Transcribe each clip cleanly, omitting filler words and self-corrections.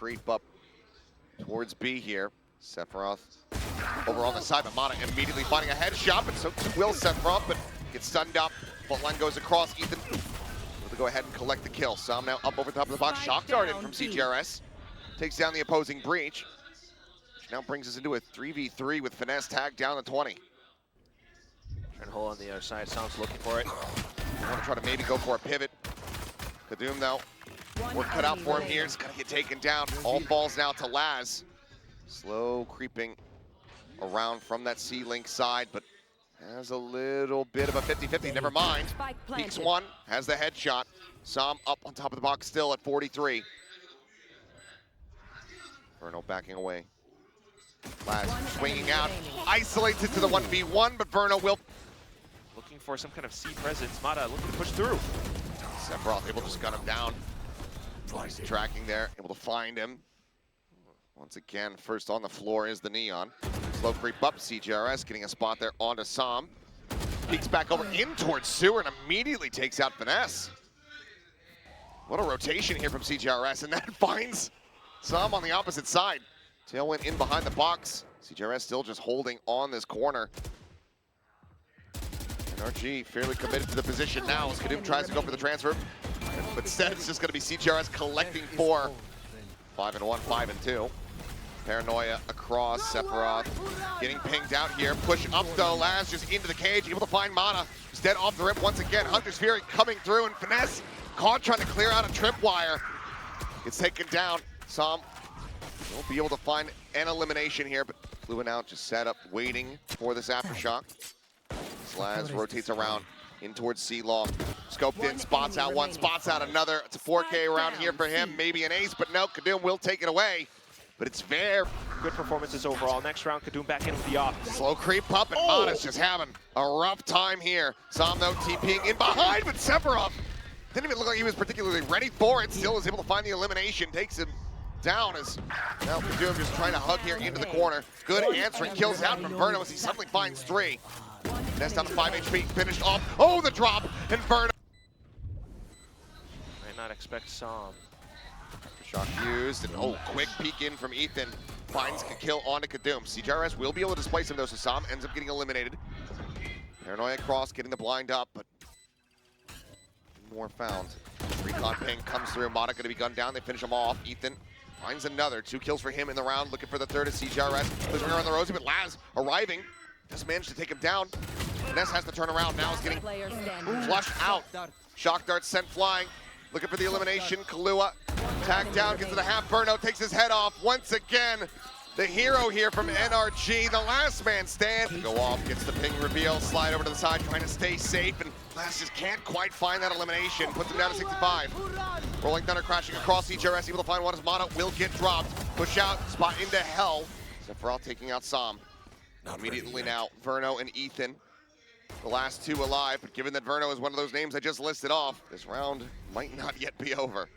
creep up towards B here. Sephiroth over on the side, but Mana immediately finding a headshot, but so too will Sephiroth, but gets stunned up. Footline goes across. Ethan will go ahead and collect the kill. Sam now up over the top of the box. Shock dart in from CGRS. Takes down the opposing breach, which now brings us into a 3v3 with Finesse tagged down to 20. Trying to hold on the other side. Sam's looking for it. We want to try to maybe go for a pivot. Kadum, though, work cut out for him here. It's going to get taken down. All falls now to Laz. Slow creeping around from that C-Link side, but has a little bit of a 50-50. Never mind. Peeks one, has the headshot. Sam up on top of the box still at 43. Verno backing away. Laz swinging out, isolates it to the 1v1, but Verno will. Looking for some kind of C presence. Mata looking to push through. Sephiroth able to just gun him down. Tracking there, able to find him. Once again, first on the floor is the Neon. Slow creep up, CGRS getting a spot there onto Sam. Peeks back over in towards Sewer and immediately takes out Finesse. What a rotation here from CGRS, and that finds Sam on the opposite side. Tailwind in behind the box. CGRS still just holding on this corner. NRG fairly committed to the position now as Kadum tries to go for the transfer. But instead, it's just going to be CGRS collecting 4. 5-1, 5-2. Paranoia across, Sephiroth getting pinged out here. Push up though, Laz just into the cage, able to find Mana. He's dead off the rip once again. Hunter's Fury coming through, and Finesse caught trying to clear out a tripwire. Gets taken down. Sam won't be able to find an elimination here, but Fluent out just set up, waiting for this aftershock. Laz rotates around in towards C-Long. Scoped in, spots out one, spots out another. It's a 4K around here for him, maybe an ace, but no, Kadum will take it away. But it's fair. Good performances overall. Next round, Kadum back in with the off. Slow creep up, and Mana's just having a rough time here. Sam though TPing in behind, but Sephiroth didn't even look like he was particularly ready for it. Still is able to find the elimination, takes him down as now Kadum just trying to hug here into the corner. Good answering kills out from Verno as he suddenly finds 3. That's down to 5 HP, finished off. Oh, the drop, and Verno. Might not expect Sam. Shock used, and oh, quick peek in from Ethan. Finds a kill onto Kadum. CGRS will be able to displace him though, so Sam ends up getting eliminated. Paranoia cross, getting the blind up, but more found. Recon ping comes through, Mata gonna be gunned down, they finish him off. Ethan finds another, 2 kills for him in the round, looking for the third as CGRS. Pushing around the Rosie, but Laz arriving, just managed to take him down. Ness has to turn around, now is getting flushed out. Shock dart sent flying. Looking for the elimination, Kahlua tagged down, gets to the half, Verno takes his head off. Once again, the hero here from NRG, the last man stand. Go off, gets the ping reveal, slide over to the side, trying to stay safe, and Last just can't quite find that elimination. Puts him down to 65. Rolling Thunder crashing across CGRS, able to find one as Mana will get dropped. Push out, spot into hell. Sephiroth taking out Sam. Immediately now, Verno and Ethan. The last 2 alive, but given that Verno is one of those names I just listed off, this round might not yet be over.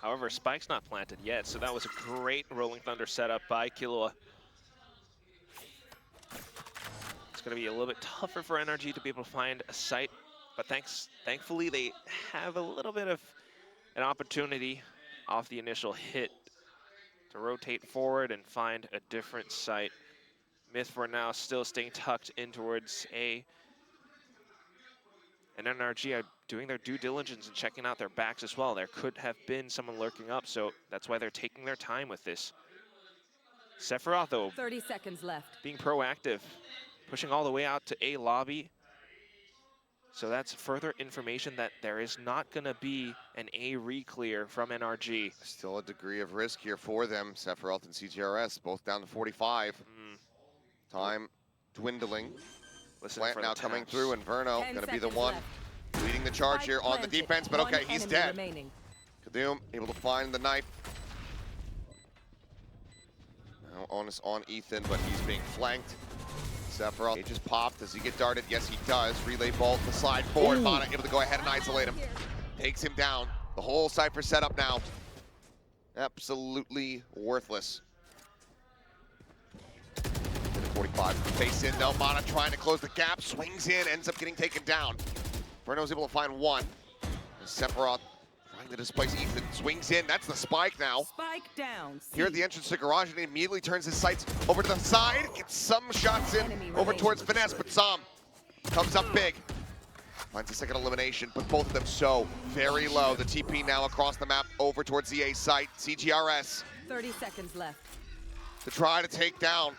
However, Spike's not planted yet, so that was a great Rolling Thunder setup by Killua. It's going to be a little bit tougher for NRG to be able to find a site, but thankfully they have a little bit of an opportunity off the initial hit to rotate forward and find a different site. MiTH for now still staying tucked in towards A. And NRG are doing their due diligence and checking out their backs as well. There could have been someone lurking up, so that's why they're taking their time with this. Sephiroth, though, 30 seconds left. being proactive, pushing all the way out to A lobby. So that's further information that there is not going to be an A re-clear from NRG. Still a degree of risk here for them. Sephiroth and CGRS both down to 45. Time dwindling. Plant now coming through, and Verno going to be the one leading the charge here on the defense, but okay, he's dead. Kadum able to find the knife. Now onus on Ethan, but he's being flanked. Sephiroth, he just popped. Does he get darted? Yes, he does. Relay bolt, the slide forward. Mana able to go ahead and isolate him. Takes him down. The whole Cypher setup now. Absolutely worthless. 45. Face in though. Mana trying to close the gap. Swings in, ends up getting taken down. Verno's able to find one. Sephiroth Trying to displace Ethan, swings in, that's the spike now. Spike down. Here at the entrance to Garage, and he immediately turns his sights over to the side, gets some shots in, over towards Finesse, but Sam comes up big. Finds a second elimination, but both of them so very low. The TP now across the map over towards the A site. CGRS 30 seconds left. to try to take down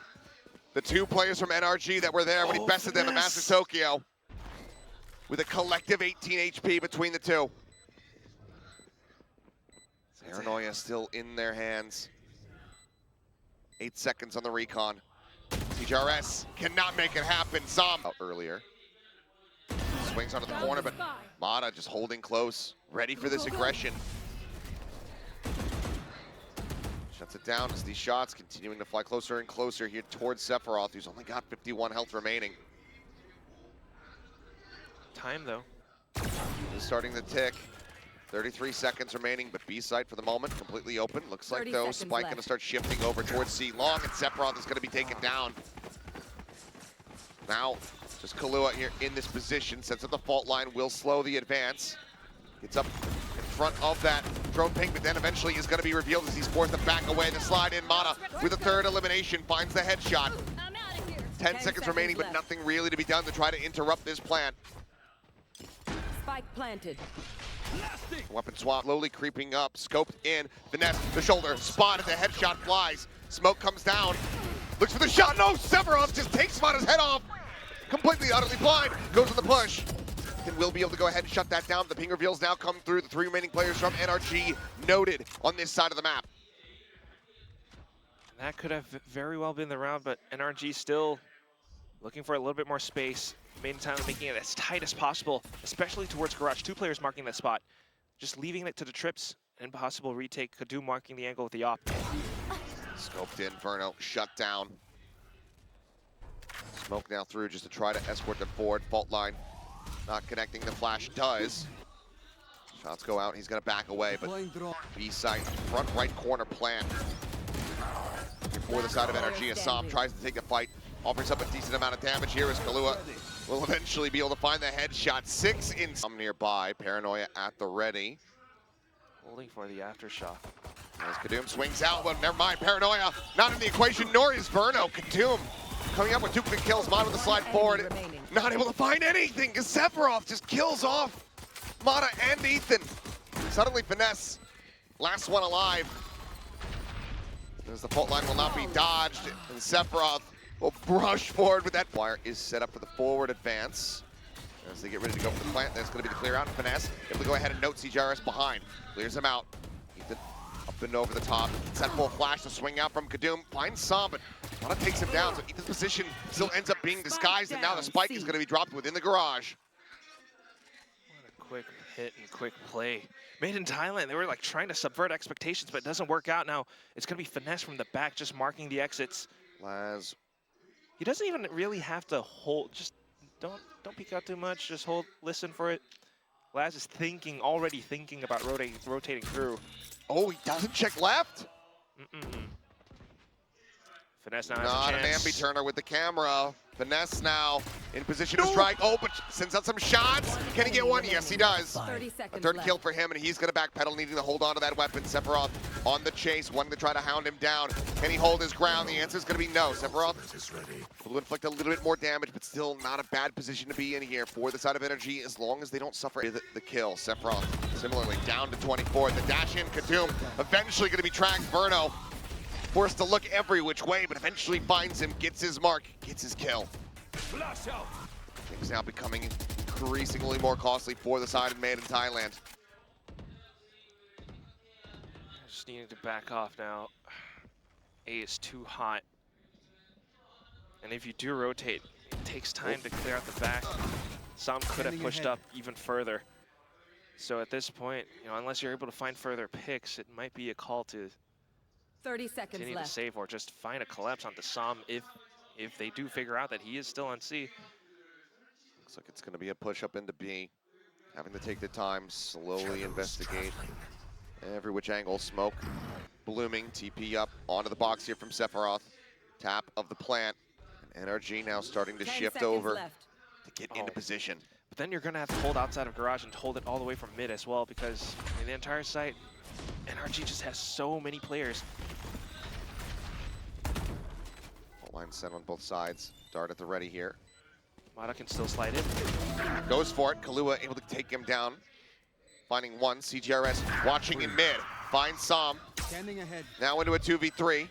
the two players from NRG that were there when he bested them in Master Tokyo with a collective 18 HP between the two. Paranoia still in their hands. 8 seconds on the recon. CGRS cannot make it happen. Sam out earlier. Swings onto the corner, but MiTH just holding close, ready for this aggression. Shuts it down as these shots continuing to fly closer and closer here towards Sephiroth, who's only got 51 health remaining. Time though. Just starting to tick. 33 seconds remaining, but B site for the moment completely open. Looks like though Spike gonna start shifting over towards C long, and Sephiroth is gonna be taken down. Now, just Kahlua here in this position, sets up the fault line, will slow the advance. Gets up in front of that drone ping, but then eventually is gonna be revealed as he's forced to back away. The slide in, MiTH with a third elimination, finds the headshot. 10 seconds remaining, but nothing really to be done to try to interrupt this plan. Spike planted. Weapon swap slowly creeping up, scoped in, Finesse, the shoulder, spotted, the headshot flies. Smoke comes down, looks for the shot, no, Sephiroth just takes MiTH's head off. Completely, utterly blind, goes to the push. And will be able to go ahead and shut that down. The ping reveals now come through. The 3 remaining players from NRG noted on this side of the map. That could have very well been the round, but NRG still looking for a little bit more space. Meantime, making it as tight as possible, especially towards Garage. 2 players marking that spot. Just leaving it to the trips and possible retake. Kadum marking the angle with the op. Scoped in, Verno shut down. Smoke now through just to try to escort them forward. Fault line not connecting, the flash does. Shots go out, he's gonna back away, but B site, front right corner plant. For the side of NRG, Assam tries to take the fight, offers up a decent amount of damage here as Kahlua will eventually be able to find the headshot. 6 in some nearby, Paranoia at the ready. Holding for the aftershock. As Kadum swings out, but never mind, Paranoia not in the equation, nor is Verno. Kadum coming up with 2 quick kills, MiTH with the slide forward. Not able to find anything, because Sephiroth just kills off MiTH and Ethan. Suddenly Finesse, last one alive. As the fault line will not be dodged, and Sephiroth will brush forward with that. Wire is set up for the forward advance. As they get ready to go for the plant, that's going to be the clear out. Finesse able to go ahead and note CGRS behind. Clears him out. Ethan up and over the top. Set full flash to swing out from Kadum. Finds Sam, but MiTH takes him down. So Ethan's position still ends up being disguised, and now the spike is going to be dropped within the garage. What a quick hit and quick play. Made in Thailand, they were like trying to subvert expectations, but it doesn't work out now. It's going to be Finesse from the back, just marking the exits. Laz. He doesn't even really have to hold, just don't peek out too much, just hold, listen for it. Laz is already thinking about rotating through. Oh, he doesn't check left? Finesse now has Not a an chance. ambi-turner with the camera. Finesse now in position to strike. Oh, but sends out some shots. Can he get one? Yes, he does. 30 A seconds third left. kill for him, and he's going to backpedal, needing to hold on to that weapon. Sephiroth on the chase, wanting to try to hound him down. Can he hold his ground? The answer is going to be no. Sephiroth will inflict a little bit more damage, but still not a bad position to be in here for the side of NRG, as long as they don't suffer the kill. Sephiroth, similarly, down to 24. The dash in, Kadum, eventually going to be tracked. Verno forced to look every which way, but eventually finds him, gets his mark, gets his kill. Things now becoming increasingly more costly for the side of Made in Thailand. Just needing to back off now. A is too hot. And if you do rotate, it takes time to clear out the back. Some could have pushed up even further. So at this point, unless you're able to find further picks, it might be a call to 30 seconds continue left. to save or just find a collapse onto Sam if they do figure out that he is still on C. Looks like it's going to be a push up into B. Having to take the time, slowly investigate every which angle. Smoke blooming, TP up onto the box here from Sephiroth. Tap of the plant. And NRG now starting to 10 shift seconds over left. to get into position. But then you're going to have to hold outside of garage and hold it all the way from mid as well, because in the entire site, NRG just has so many players. Line set on both sides. Dart at the ready here. Mata can still slide in. Goes for it. Kahlua able to take him down. Finding one. CGRS watching in mid. Finds Som. Standing ahead. Now into a 2v3.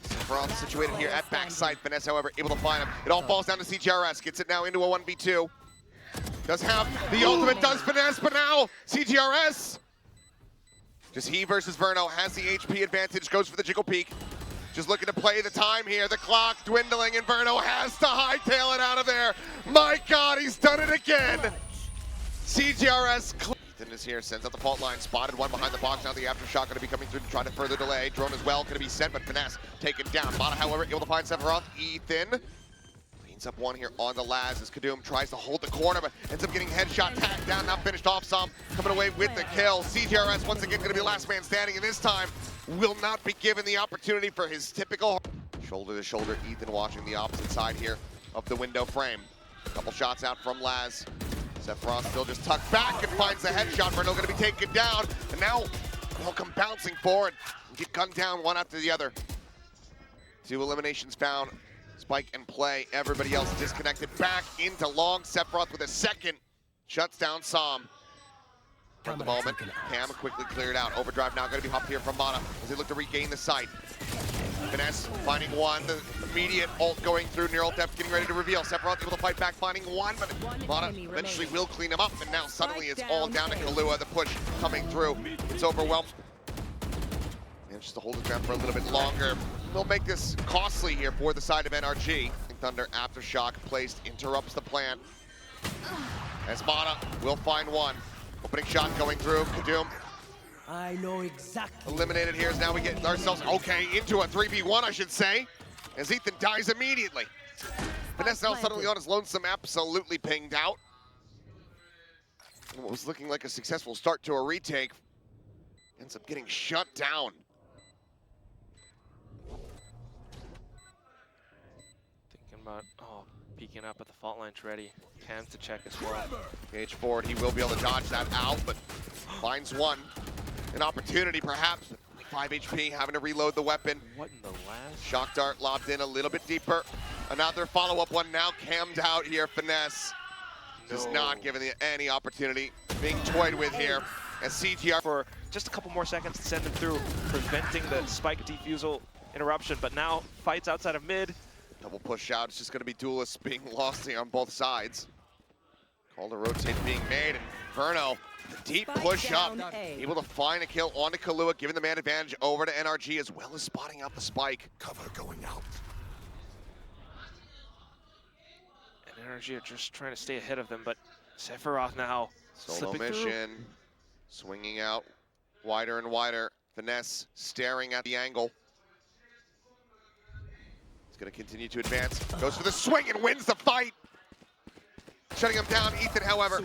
Sephiroth situated here at backside. Finesse, however, able to find him. It all falls down to CGRS. Gets it now into a 1v2. Does have the ultimate, does Finesse, but now CGRS. Just he versus Verno has the HP advantage. Goes for the jiggle peek. Just looking to play the time here. The clock dwindling, and Verno has to hightail it out of there. My God, he's done it again. CGRS. Ethan is here, sends out the fault line. Spotted one behind the box. Now the aftershock going to be coming through to try to further delay. Drone as well going to be sent, but Finesse taken down. Mata, however, able to find Sephiroth. Ethan cleans up one here on the Laz as Kadum tries to hold the corner, but ends up getting headshot tagged down. Now finished off some. Coming away with the kill. CGRS once again going to be last man standing, and this time will not be given the opportunity for his typical shoulder to shoulder. Ethan watching the opposite side here of the window frame. Couple shots out from Laz. Sephiroth still just tucked back and finds the headshot. Verno going to be taken down, and now he'll come bouncing forward and get gunned down one after the other. 2 eliminations found. Spike and play. Everybody else disconnected back into long. Sephiroth with a second shuts down Som. For the moment, Cam quickly cleared out. Overdrive now going to be hopped here from Mata as they look to regain the site. Finesse finding one. The immediate ult going through. Neural depth getting ready to reveal. Sephiroth able to fight back, finding one, but Mata eventually will clean him up. And now suddenly it's all down to Kahlua. The push coming through. It's overwhelmed. Manages to hold it down for a little bit longer. They'll make this costly here for the side of NRG. Thunder aftershock placed, interrupts the plan. As Mata will find one. Opening shot going through. Kadum I know exactly. eliminated here as now we get ourselves, okay, into a 3v1, I should say, as Ethan dies immediately. Finesse now suddenly on his lonesome, absolutely pinged out. And what was looking like a successful start to a retake ends up getting shut down. Thinking about, peeking up at the fault lines ready. Cam to check as well. Gage forward, he will be able to dodge that out, but finds one. An opportunity perhaps, but only 5 HP, having to reload the weapon. What in the last? Shock dart lobbed in a little bit deeper. Another follow-up one now cammed out here. Finesse just not given any opportunity. Being toyed with here as CGR for just a couple more seconds to send him through, preventing the spike defusal interruption, but now fights outside of mid. double push out. It's just going to be duelists being lost here on both sides. Call to rotate being made, and Verno, the deep push up, able to find a kill onto Kahlua, giving the man advantage over to NRG, as well as spotting out the spike. Cover going out. And NRG are just trying to stay ahead of them, but Sephiroth now Solo slipping mission, through. Swinging out wider and wider. Finesse staring at the angle. He's going to continue to advance. Goes for the swing and wins the fight. Shutting him down. Ethan, however,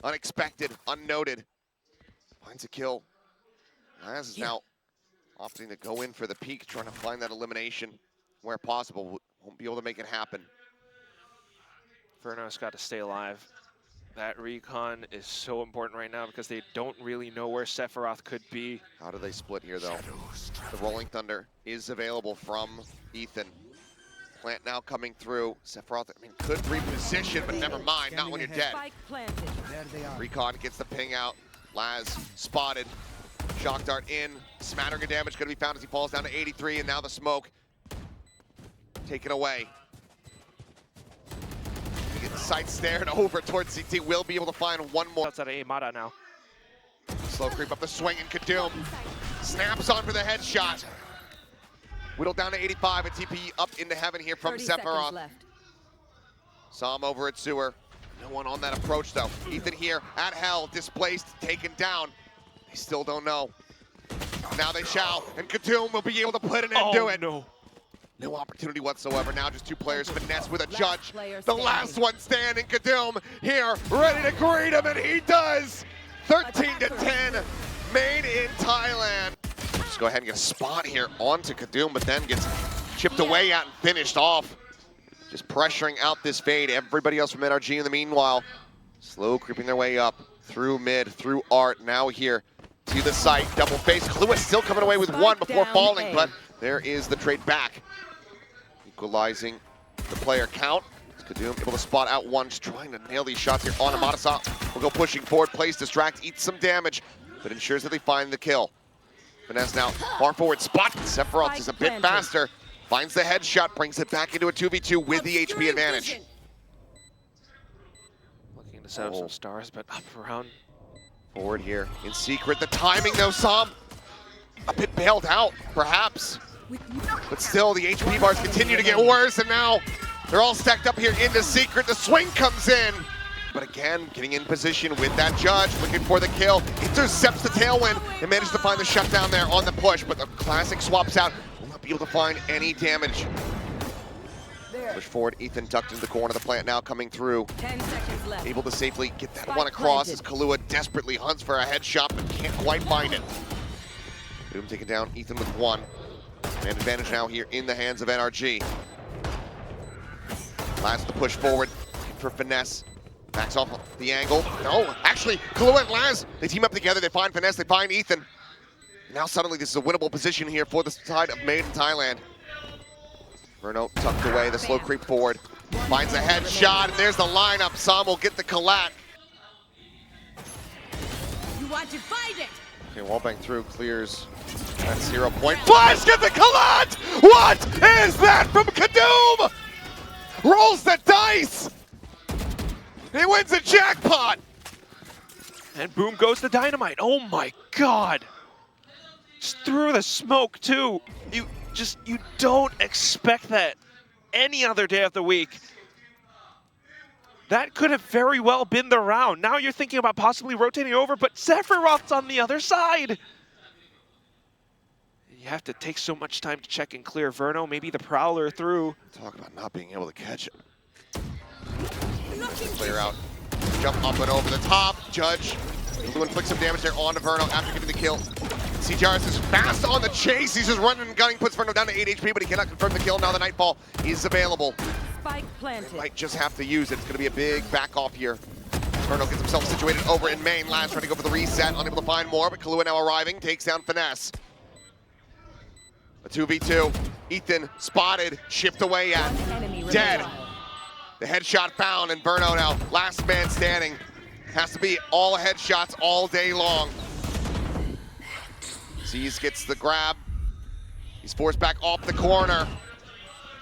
unexpected, unnoted. Finds a kill. Laz is now opting to go in for the peak, trying to find that elimination where possible. Won't be able to make it happen. Verno's got to stay alive. That recon is so important right now because they don't really know where Sephiroth could be. How do they split here, though? The Rolling Thunder is available from Ethan. Plant now coming through. Sephiroth, I mean, could reposition, but never mind. Not when you're dead. Spike planted. There they are. Recon gets the ping out. Laz spotted. Shock dart in. Smattering of damage going to be found as he falls down to 83, and now the smoke taken away. Sight stared over towards CT. Will be able to find one more. Outside of Mata now. Slow creep up the swing, and Kadum snaps on for the headshot. Whittled down to 85, a TP up into heaven here from 30 seconds Sephiroth. left. Som over at Sewer. No one on that approach, though. Ethan here at Hell, displaced, taken down. They still don't know. Now they shall, and Kadum will be able to put an end to it. No. No opportunity whatsoever. Now just two players. Finesse with a judge. player The standing. last one standing. Kadum here, ready to greet him, and he does. 13 to 10, made in Thailand. Just go ahead and get a spot here onto Kadum, but then gets chipped away at and finished off. Just pressuring out this fade. Everybody else from NRG in the meanwhile, slow creeping their way up through mid, through Art. Now here to the site, double face. Kahlua still coming away with one before falling, but there is the trade back. Equalizing the player count. Kadum able to spot out one, just trying to nail these shots here on Amadasa. Will go pushing forward, plays distract, eats some damage, but ensures that they find the kill. Finesse now, far forward spot. Sephiroth is a bit faster. Finds the headshot, brings it back into a 2v2 with the HP advantage. Looking to set up some stars, but up around. Forward here, in secret. The timing though, Sam, a bit bailed out, perhaps. But still, the HP bars continue to get worse, and now they're all stacked up here into secret. The swing comes in. But again, getting in position with that judge, looking for the kill. Intercepts the tailwind and manages to find the shutdown there on the push, but the classic swaps out. Will not be able to find any damage. Push forward, Ethan tucked into the corner of the plant now, coming through. 10 seconds left. Able to safely get that one across as Kahlua desperately hunts for a headshot, but can't quite find it. Boom taking down Ethan with one. And advantage now here in the hands of NRG. Last to push forward, looking for finesse. Backs off the angle. No, actually, Kahlua and Laz, they team up together, they find finesse, they find Ethan. Now suddenly this is a winnable position here for the side of Made in Thailand. Verno tucked away, the slow creep forward. Finds a headshot, and there's the lineup. Sam will get the collat. You want to fight it? Okay, wallbang through, clears at 0 point. Flash, get the collat! What is that from Kadum? Rolls the dice! He wins a jackpot! And boom goes the dynamite. Oh my god! Just through the smoke too. You don't expect that any other day of the week. That could have very well been the round. Now you're thinking about possibly rotating over, but Sephiroth's on the other side. You have to take so much time to check and clear Verno, maybe the Prowler through. Talk about not being able to catch it. Clear out, jump up and over the top. Judge, Blue inflicts some damage there onto Verno after getting the kill. CJRS is fast on the chase. He's just running and gunning, puts Verno down to 8 HP, but he cannot confirm the kill. Now the Nightfall is available. Spike planted. Might just have to use it. It's going to be a big back off here. Verno gets himself situated over in main. Last trying to go for the reset, unable to find more, but Kahlua now arriving, takes down Finesse. A 2v2. Ethan spotted, chipped away at, dead. The headshot found, and Verno now, last man standing. Has to be all headshots all day long. Z's gets the grab. He's forced back off the corner.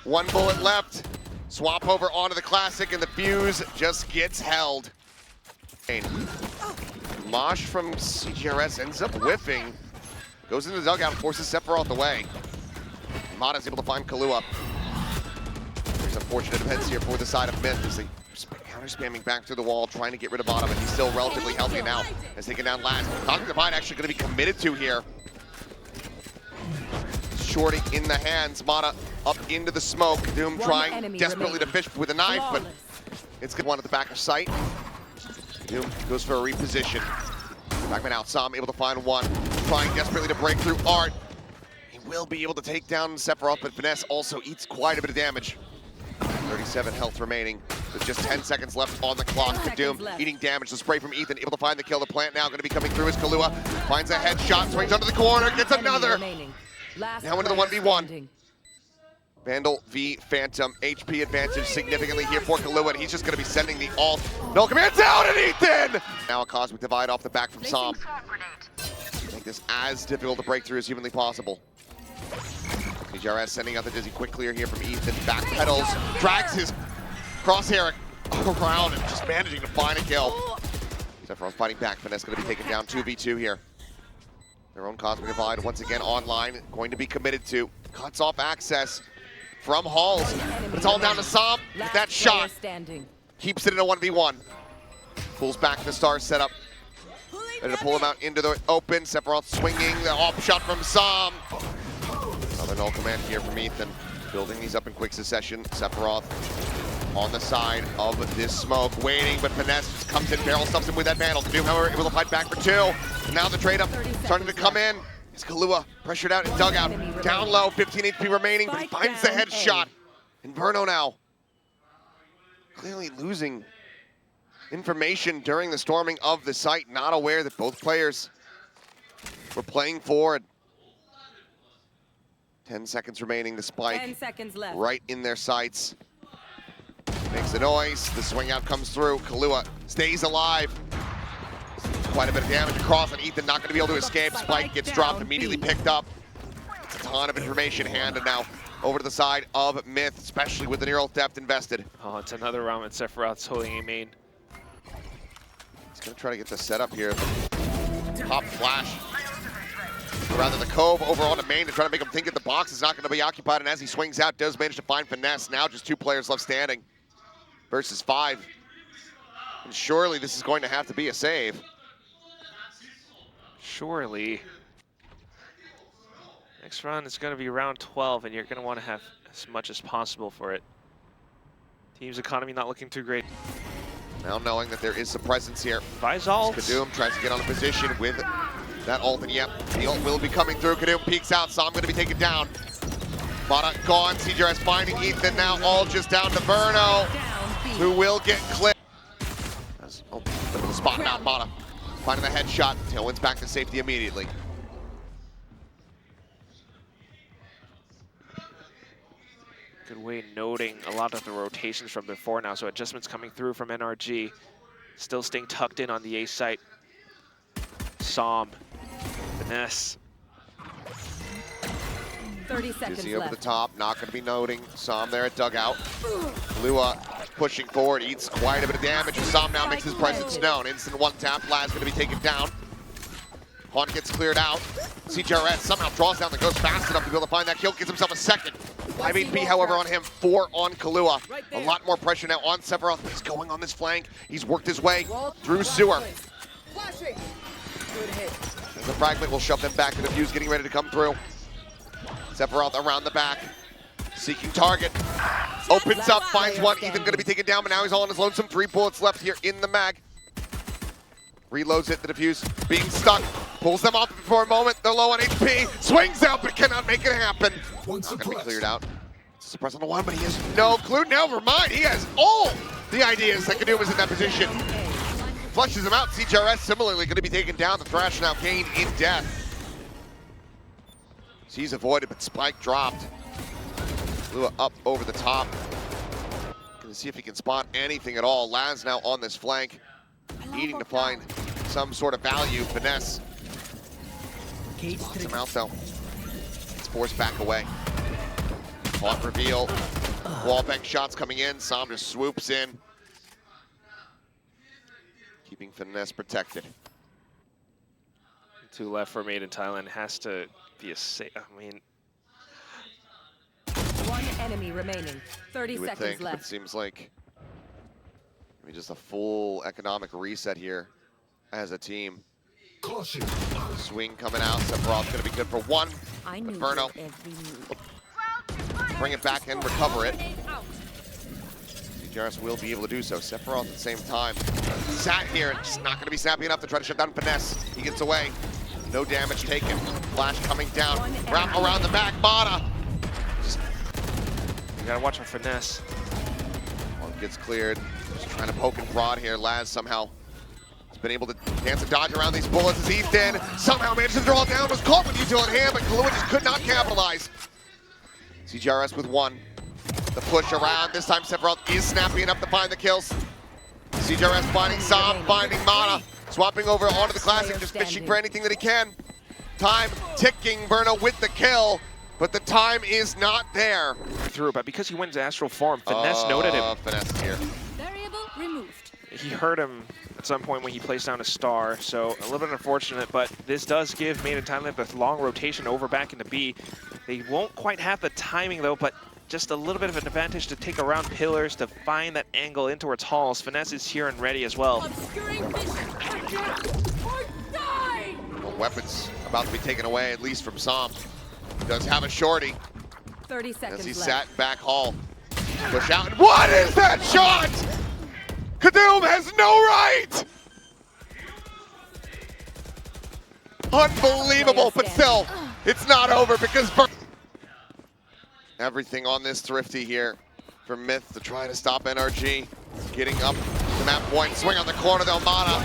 One bullet left. Swap over onto the classic, and the fuse just gets held. Mosh from CGRS ends up whiffing. Goes into the dugout, forces Sephiroth away. Mata's able to find Kahlua. There's unfortunate events here for the side of MiTH as they counter spamming back through the wall, trying to get rid of Bottom, and he's still relatively healthy now. Has taken down Laz. Cosmic Divide actually going to be committed to here. Shorty in the hands. Mata up into the smoke. Doom trying desperately to fish with a knife, but it's good one at the back of sight. Doom goes for a reposition. Backman out. Sam able to find one. Trying desperately to break through Art. He will be able to take down Sephiroth, but Finesse also eats quite a bit of damage. 37 health remaining with just 10 seconds left on the clock. Doom eating damage. The spray from Ethan, able to find the kill. The plant now going to be coming through as Kahlua finds a headshot, swings under the corner, gets another. Now into the 1v1. Vandal v Phantom, HP advantage significantly here for Kahlua, and he's just going to be sending the ult. No commands out, and Ethan! Now a Cosmic Divide off the back from Sam. Make this as difficult to break through as humanly possible. CJRS sending out the dizzy quick clear here from Ethan. Back pedals, drags his crosshair around and just managing to find a kill. Sephiroth fighting back. Finesse going to be taken down 2v2 here. Their own Cosmic Divide once again online, going to be committed to. Cuts off access from Halls, but it's all down to Sam with that shot. Keeps it in a 1v1. Pulls back the star setup. Ready to pull him out into the open. Sephiroth swinging the off shot from Sam. Another null command here from Ethan. Building these up in quick succession. Sephiroth on the side of this smoke, waiting, but Finesse just comes in, barrel stuffs him with that Vandal. Doom, however, able to fight back for two. And now the trade up starting to come in. It's Kahlua pressured out in dugout. Down low, 15 HP remaining, but he finds the headshot. And Verno now clearly losing information during the storming of the site, not aware that both players were playing forward. 10 seconds remaining, the spike 10 seconds left. right in their sights. Makes the noise, the swing out comes through. Kahlua stays alive. Quite a bit of damage across, and Ethan not going to be able to escape. Spike gets dropped, immediately picked up. It's a ton of information handed now over to the side of MiTH, especially with the neural theft invested. Oh, it's another round with Sephiroth's holding a main. He's going to try to get the setup here. Top flash. Or rather, the Cove over on the main to try to make him think that the box is not going to be occupied, and as he swings out, does manage to find Finesse. Now just 2 players left standing versus 5. And surely this is going to have to be a save. Surely. Next round is going to be round 12, and you're going to want to have as much as possible for it. Team's economy not looking too great. Now knowing that there is some presence here. Buys ult. Kadum tries to get on a position with that ult, and yep, the ult will be coming through. Kadum peeks out, Sam going to be taken down. Mata gone, CJRS finding Ethan now, all just down to Verno, who will get clipped. Oh, look at the spot now, Mata finding the headshot. Tailwind's back to safety immediately. Good way noting a lot of the rotations from before now, so adjustments coming through from NRG. Still staying tucked in on the A site. Som, Finesse. 30 seconds Dizzy over left. the top, not going to be noting. Som there at dugout. Lua pushing forward, eats quite a bit of damage. Som now makes his presence known. Instant one tap, Laz going to be taken down. Pawn gets cleared out. CJRS somehow draws down the ghost fast enough to be able to find that kill, gets himself a second. 5 HP, however, on him, 4 on Kahlua. A lot more pressure now on Sephiroth, but he's going on this flank. He's worked his way through sewer. And the fragment will shove them back to the fuse, getting ready to come through. Sephiroth around the back, seeking target. Opens up, finds one. Ethan going to be taken down, but now he's all on his lonesome. 3 bullets left here in the mag. Reloads it, the defuse being stuck. Pulls them off for a moment, they're low on HP. Swings out, but cannot make it happen. Not going to be cleared out. Suppress on the one, but he has no clue. Never mind, he has all the ideas that Kadum is in that position. Flushes him out. CJRS similarly going to be taken down. The Thrash now gained in death. He's avoided, but Spike dropped. Lua up over the top. Gonna see if he can spot anything at all. Laz now on this flank, needing to find some sort of value. Finesse. Locks him out though. It's forced back away. Hot reveal. Wallbang shots coming in. Sam just swoops in. Keeping Finesse protected. 2 left for Made in Thailand. Has to be a safe. I mean, 1 enemy remaining. 30 you would seconds think, left. but it seems like just a full economic reset here as a team. Caution. Swing coming out. Sephiroth's going to be good for 1. I But knew Verno, every move. bring it back and recover it. CJRS will be able to do so. Sephiroth at the same time sat here and just not going to be snappy enough to try to shut down Finesse. He gets away. No damage taken. Flash coming down. Wrap around the back. Mata. you gotta watch for Finesse. One gets cleared. Just trying to poke and prod here. Laz somehow has been able to dance and dodge around these bullets as Ethan somehow managed to draw down. Was caught with util in hand, but Kahlua just could not capitalize. CJRS with 1. The push around. This time Sephiroth is snappy enough to find the kills. CJRS finding Sam, finding Mata. Swapping over onto the Classic, just fishing for anything that he can. Time ticking, Verno with the kill, but the time is not there. Through, but because he went into astral form, Finesse noted him. Finesse here. Variable removed. He heard him at some point when he placed down a star, so a little bit unfortunate, but this does give Made in Thailand the long rotation over back into B. They won't quite have the timing though, but just a little bit of an advantage to take around pillars to find that angle in towards halls. Finesse is here and ready as well. Obscuring vision. Or die! Well, weapons about to be taken away, at least from Sam. Does have a shorty 30 seconds as he left. sat back hall. Push out. What is that shot? Kadum has no right! Unbelievable, but still, it's not over because everything on this Thrifty here for MiTH to try to stop NRG. Getting up to that point. Swing on the corner, though. Mata.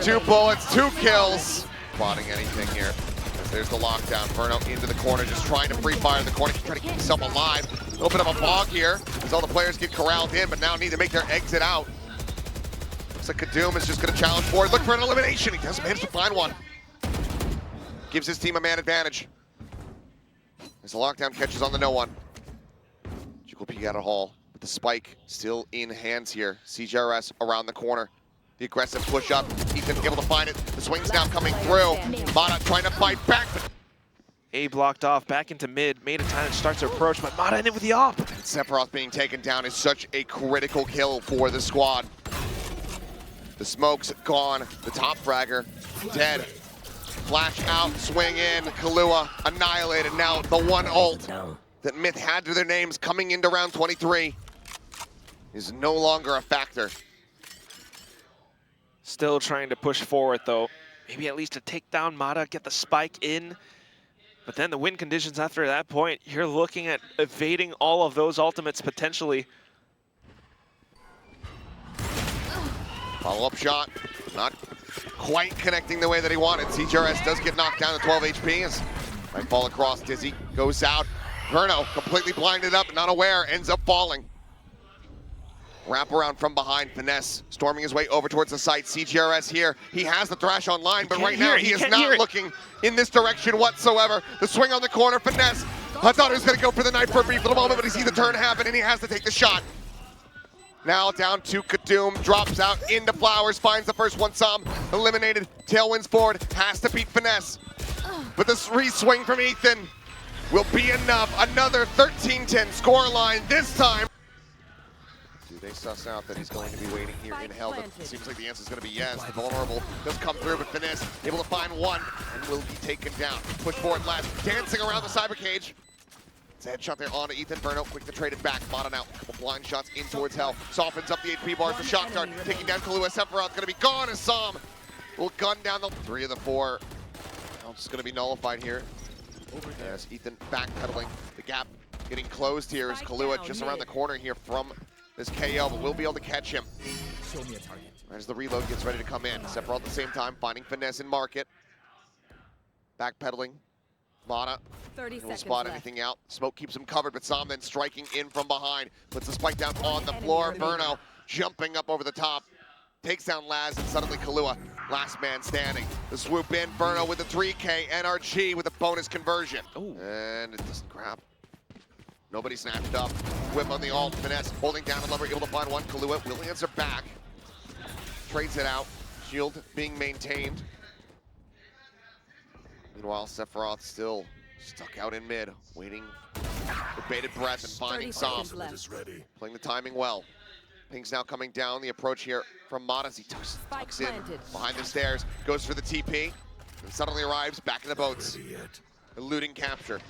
2 bullets, 2 kills. Spotting anything here. As there's the lockdown. Verno into the corner, just trying to free fire in the corner. Trying to keep himself alive. A little bit of a bog here as all the players get corralled in, but now need to make their exit out. Looks like Kadum is just going to challenge forward. Look for an elimination. He doesn't manage to find one. Gives his team a man advantage. As the lockdown catches on the no one. Will peek out at Hall, but the spike still in hands here. CJRS around the corner. The aggressive push up. Ethan able to find it. The swing's now coming through. Mata trying to fight back. A blocked off, back into mid. Made a time and starts to approach, but Mata ended with the op. Sephiroth being taken down is such a critical kill for the squad. The smoke's gone. The top fragger dead. Flash out, swing in. Kahlua annihilated. Now the one ult that MiTH had to their names coming into round 23 is no longer a factor. Still trying to push forward though. Maybe at least to take down Mata, get the spike in. But then the win conditions after that point, you're looking at evading all of those ultimates potentially. Follow-up shot, not quite connecting the way that he wanted. CJRS does get knocked down to 12 HP as might fall across. Dizzy goes out. Verno completely blinded up, not aware, ends up falling. Wrap around from behind, Finesse storming his way over towards the site. CJRS here, he has the thrash online, but right now he is not looking in this direction whatsoever. The swing on the corner, Finesse. I thought he was gonna go for the knife for a brief little moment, but he sees the turn happen and he has to take the shot. Now down to Kadum, drops out into Flowers, finds the first one, Sam eliminated. Tailwinds forward, has to beat Finesse. But this re-swing from Ethan will be enough. Another 13-10 scoreline this time. Do they suss out that he's going to be waiting here in hell? It seems like the answer is going to be yes. The vulnerable does come through, but Finesse able to find one and will be taken down. Push forward last, dancing around the cyber cage. It's a headshot there on Ethan. Verno quick to trade it back. Mata now, couple blind shots in towards hell. Softens up the HP bars. The shock dart taking down Kahlua. Sephiroth going to be gone as Sam will gun down the 3 of the 4. Now it's going to be nullified here. As Ethan backpedaling, the gap getting closed here as Kahlua just around the corner here from this KO, but we'll be able to catch him. Show me a target. As the reload gets ready to come in. Sephiroth at the same time, finding Finesse in market. Backpedaling. Mata will spot anything out. Smoke keeps him covered, but Sam then striking in from behind. Puts the spike down on the floor. Verno jumping up over the top. Takes down Laz and suddenly Kahlua, last man standing. The swoop in, Verno with the 3K, NRG with a bonus conversion. Ooh. And it doesn't grab. Nobody snatched up. Whip on the ult, Finesse holding down a lever, able to find one. Kahlua will answer back. Trades it out, shield being maintained. Meanwhile, Sephiroth still stuck out in mid, waiting with bated breath and finding Sam. Playing the timing well. Ping's now coming down. The approach here from Mata as he tucks in behind the stairs, goes for the TP, and suddenly arrives back in the boats. Eluding capture.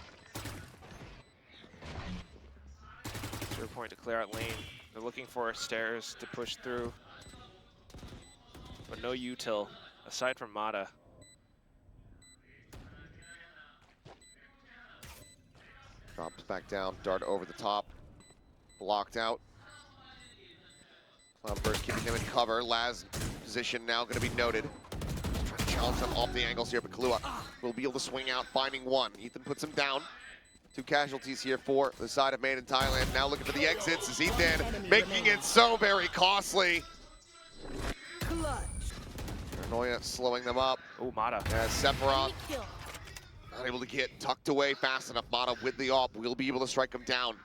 0 point to clear out lane. They're looking for stairs to push through, but no util aside from Mata. Drops back down, dart over the top, blocked out. Cloudburst keeping him in cover. Laz position now going to be noted. Trying to challenge them off the angles here, but Kahlua will be able to swing out, finding one. Ethan puts him down. 2 casualties here for the side of Made in Thailand. Now looking for the exits is Ethan, making it so very costly. Paranoia slowing them up. Oh, Mata. As Sephiroth not able to get tucked away fast enough. Mata with the AWP will be able to strike him down.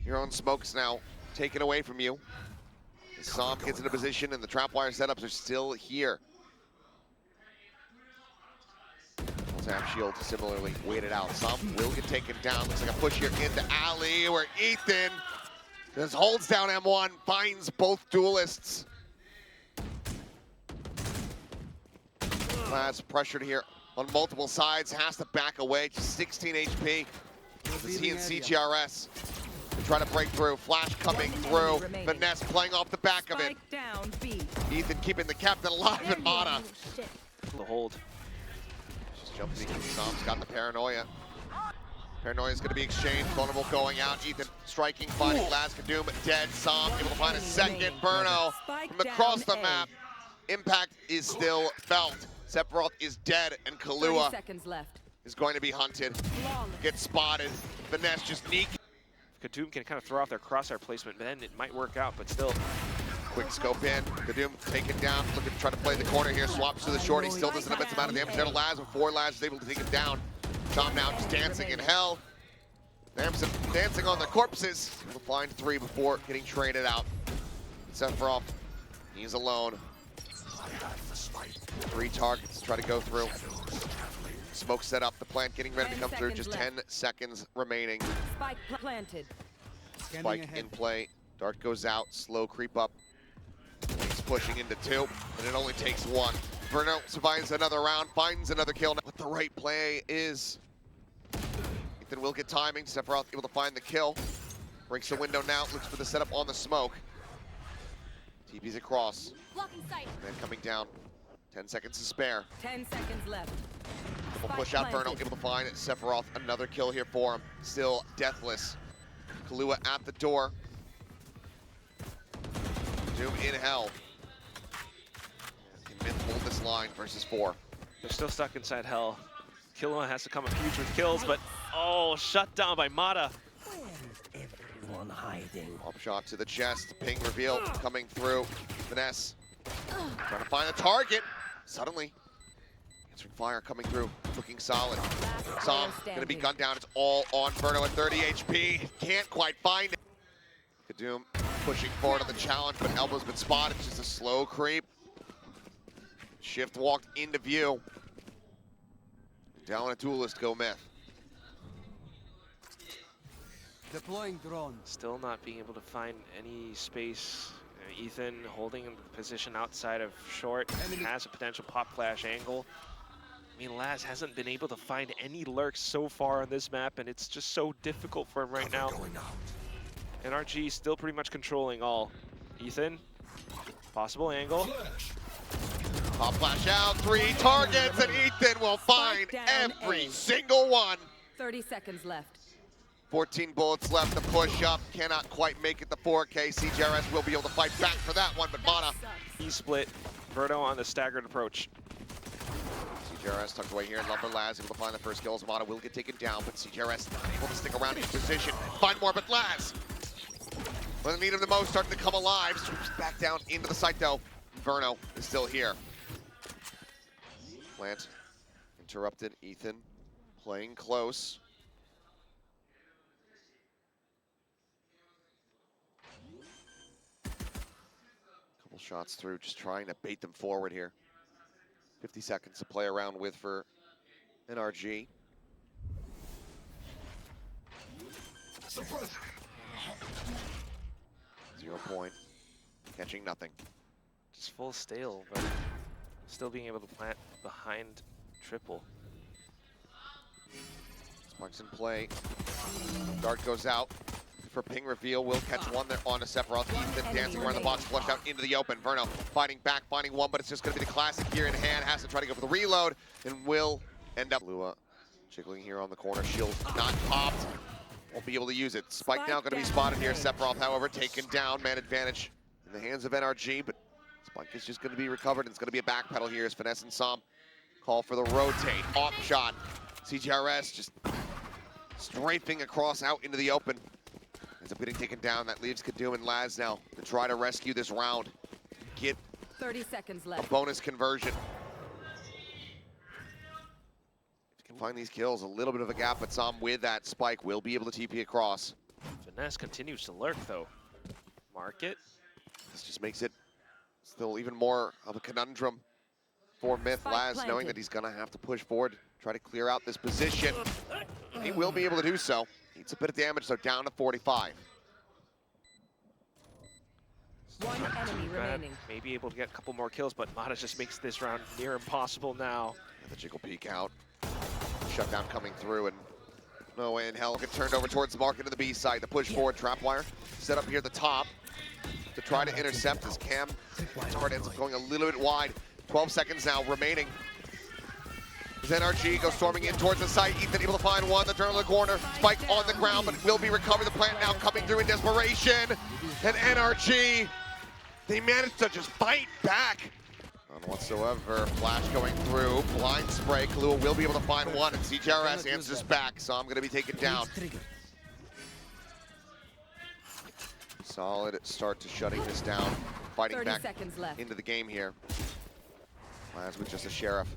Your own smokes now taken away from you. Sam gets into position and the trapwire setups are still here. Tap shield similarly waited out. Sam will get taken down. Looks like a push here into alley where Ethan just holds down M1, finds both duelists. Laz pressured here on multiple sides, has to back away, just 16 HP. As he and CGRS trying to break through. Flash coming through. Finesse playing off the back of it. Ethan keeping the captain alive and Mata. The hold. Just jumping in. Sam's got the paranoia. Paranoia is going to be exchanged. Vulnerable going out. Ethan striking, finding Laz Kadoom dead. Som able to find a second. Burno from across the map. Impact is still felt. Sephiroth is dead, and 30 Kahlua seconds left. is going to be hunted. Gets spotted. Finesse just sneak. Kadoom can kind of throw off their crosshair placement, but then it might work out, but still. Quick scope in. Kadoom taken down. Looking to try to play the corner here. Swaps to the short. He still doesn't have its amount of damage there to Laz. Before Laz is able to take him down. Tom now just dancing in hell. Samson dancing on the corpses. He'll find 3 before getting traded out. Sephiroth, he's alone. 3 targets to try to go through. Smoke set up. The plant getting ready to come through. Just 10 seconds remaining. Spike planted. Spike in play. Dart goes out. Slow creep up. He's pushing into 2, and it only takes 1. Verno survives another round, finds another kill. What the right play is. Ethan will get timing. Sephiroth able to find the kill. Breaks the window now. Looks for the setup on the smoke. TP's across. Blocking sight. Man coming down. 10 seconds to spare. 10 seconds left. Double push out. Verno able to find Sephiroth. Another kill here for him. Still deathless. Kahlua at the door. Doom in hell. Can MiTH hold this line versus 4? They're still stuck inside hell. Kahlua has to come up huge with kills, but oh, shut down by Mata. Where is everyone hiding? Up shot to the chest. Ping reveal coming through. Finesse. Trying to find a target. Suddenly. Answering fire coming through. Looking solid. Som going to be gunned down. It's all on Verno at 30 HP. Can't quite find it. Kadoom pushing forward on the challenge, but Elbow's been spotted. Just a slow creep. Shift walked into view. Down a duelist, go MiTH. Deploying drone. Still not being able to find any space. Ethan holding the position outside of short. Has a potential pop flash angle. I mean, Laz hasn't been able to find any lurks so far on this map, and it's just so difficult for him right now. NRG still pretty much controlling all. Ethan, possible angle. Pop flash out, 3 targets, and Ethan will find every single one. 30 seconds left. 14 bullets left to push up. Cannot quite make it to 4K. CJRS will be able to fight back for that one, but Mata. He split. Verno on the staggered approach. CJRS tucked away here, and Lumber Laz able to find the first kills. Mata will get taken down, but CJRS not able to stick around in position. Find more, but Laz, when they need him the most, starting to come alive. Swoops back down into the site, though. Verno is still here. Plant interrupted. Ethan playing close. Couple shots through, just trying to bait them forward here. 50 seconds to play around with for NRG. Surprise. 0 point. Catching nothing. Just full stale, but still being able to plant behind triple. Sparks in play. Dart goes out for ping reveal. Will catch one there on a Sephiroth. Ethan dancing around the box, flush out into the open. Verno fighting back, finding one, but it's just going to be the classic here in hand. Has to try to go for the reload, and will end up. Lua jiggling here on the corner. Shield not popped. Won't be able to use it. Spike now going to be spotted here. Sephiroth, however, taken down. Man advantage in the hands of NRG, but Spike is just going to be recovered, and it's going to be a backpedal here as Finesse and Som call for the rotate. Off shot. CGRS just strafing across out into the open. Ends up getting taken down. That leaves Kadoom and Laz now to try to rescue this round. Get 30 seconds a left. bonus conversion. If you can find these kills, a little bit of a gap, but Som with that spike will be able to TP across. Finesse continues to lurk, though. Mark it. This just makes it still even more of a conundrum for MiTH. Laz knowing that he's gonna have to push forward, try to clear out this position. He will be able to do so. Needs a bit of damage, so down to 45. One enemy remaining. Maybe able to get a couple more kills, but Mata just makes this round near impossible now. And the jiggle peek out. Shutdown coming through, and no way in hell get turned over towards the market of the B side. The push forward trap wire set up here at the top to try to intercept as Cam Dart ends up going a little bit wide. 12 seconds now remaining. As NRG goes storming in towards the site, Ethan able to find one, the turn of the corner, Spike on the ground, but will be recovered. The plant now coming through in desperation, and NRG, they managed to just fight back. None whatsoever, flash going through, blind spray, Kahlua will be able to find one, and CJRS answers back, so I'm going to be taken down. Solid start to shutting this down, fighting back into the game here. As with just a Sheriff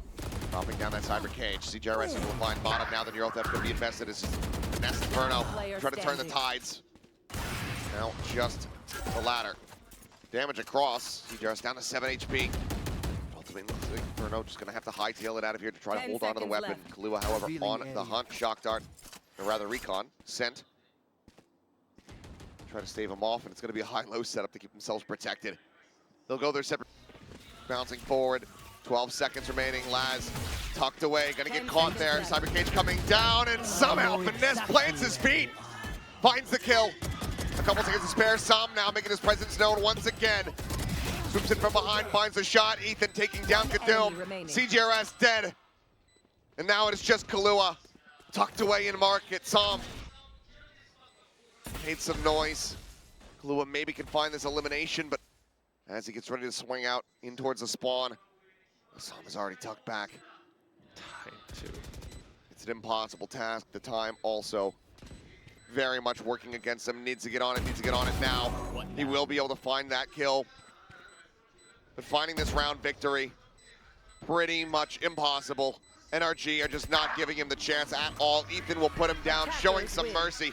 dropping down that cyber cage. CJRS will find bottom now that Neurotheft going to be invested. This is Nest Inferno trying to turn the tides. Now just the ladder. Damage across. CJRS down to 7 HP. Ultimately, Inferno just going to have to hightail it out of here to try to hold on to the weapon. Kahlua, however, on the hunt. Shock Dart, or rather Recon, sent. Try to stave him off, and it's going to be a high-low setup to keep themselves protected. They'll go their separate, bouncing forward. 12 seconds remaining. Laz tucked away, gonna get caught there. Cyber Cage coming down, and somehow Finesse plants his feet. Finds the kill. A couple seconds to spare. Sam now making his presence known once again. Swoops in from behind, finds the shot. Ethan taking down Kadoom. CJRS dead. And now it is just Kahlua tucked away in market. Sam made some noise. Kahlua maybe can find this elimination, but as he gets ready to swing out in towards the spawn, Sam is already tucked back. Time to. It's an impossible task. The time also very much working against him. Needs to get on it now. He will be able to find that kill. But finding this round victory, pretty much impossible. NRG are just not giving him the chance at all. Ethan will put him down, showing some mercy.